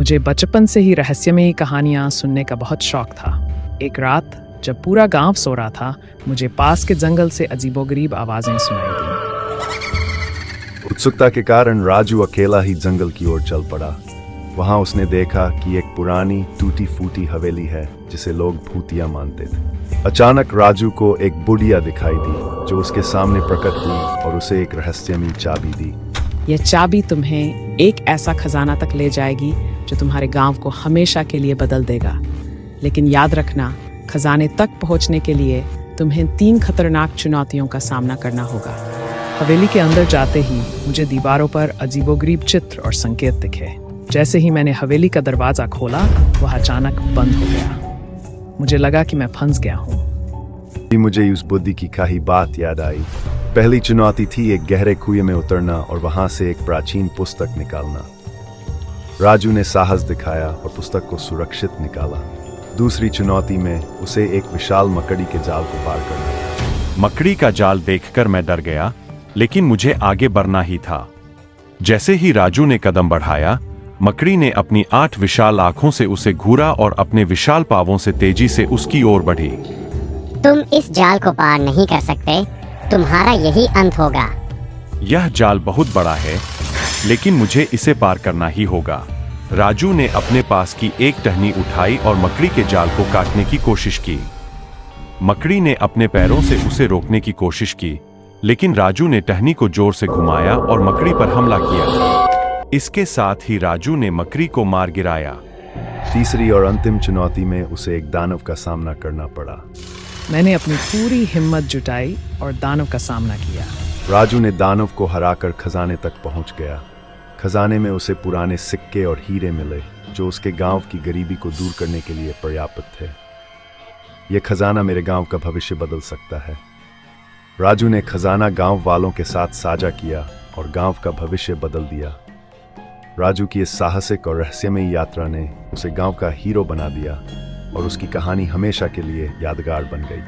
मुझे बचपन से ही रहस्यमयी कहानियां सुनने का बहुत शौक था। एक रात जब पूरा गांव सो रहा था, मुझे पास के जंगल से अजीबोगरीब आवाजें सुनाई दी। उत्सुकता के कारण राजू अकेला ही जंगल की ओर चल पड़ा। वहां उसने देखा कि एक पुरानी टूटी फूटी हवेली है जिसे लोग भूतिया मानते थे। अचानक राजू को एक बुढ़िया दिखाई दी जो उसके सामने प्रकट हुई और उसे एक रहस्यमयी चाबी दी। यह चाबी तुम्हें एक ऐसा खजाना तक ले जाएगी जो तुम्हारे गांव को हमेशा के लिए बदल देगा। लेकिन याद रखना, खजाने तक पहुंचने के लिए तुम्हें 3 खतरनाक चुनौतियों का सामना करना होगा। हवेली के अंदर जाते ही मुझे दीवारों पर अजीबोगरीब चित्र और संकेत दिखे। जैसे ही मैंने हवेली का दरवाजा खोला, वह अचानक बंद हो गया। मुझे लगा कि मैं फंस गया हूँ। मुझे उस बुद्धि की कही बात याद आई। पहली चुनौती थी एक गहरे कुएं में उतरना और वहां से एक प्राचीन पुस्तक निकालना। राजू ने साहस दिखाया और पुस्तक को सुरक्षित निकाला। दूसरी चुनौती में उसे एक विशाल मकड़ी के जाल को पार करना। मकड़ी का जाल देखकर मैं डर गया, लेकिन मुझे आगे बढ़ना ही था। जैसे ही राजू ने कदम बढ़ाया, मकड़ी ने अपनी 8 विशाल आंखों से उसे घूरा और अपने विशाल पावों से तेजी से उसकी ओर बढ़ी। तुम इस जाल को पार नहीं कर सकते, तुम्हारा यही अंत होगा। यह जाल बहुत बड़ा है, लेकिन मुझे इसे पार करना ही होगा। राजू ने अपने पास की एक टहनी उठाई और मकड़ी के जाल को काटने की कोशिश की। मकड़ी ने अपने पैरों से उसे रोकने की कोशिश की, लेकिन राजू ने टहनी को जोर से घुमाया और मकड़ी पर हमला किया। इसके साथ ही राजू ने मकड़ी को मार गिराया। तीसरी और अंतिम चुनौती में उसे एक दानव का सामना करना पड़ा। मैंने अपनी पूरी हिम्मत जुटाई और दानव का सामना किया। राजू ने दानव को हराकर खजाने तक पहुंच गया। खजाने में उसे पुराने सिक्के और हीरे मिले जो उसके गांव की गरीबी को दूर करने के लिए पर्याप्त थे। यह खजाना मेरे गांव का भविष्य बदल सकता है। राजू ने खजाना गांव वालों के साथ साझा किया और गांव का भविष्य बदल दिया। राजू की इस साहसिक और रहस्यमयी यात्रा ने उसे गांव का हीरो बना दिया और उसकी कहानी हमेशा के लिए यादगार बन गई।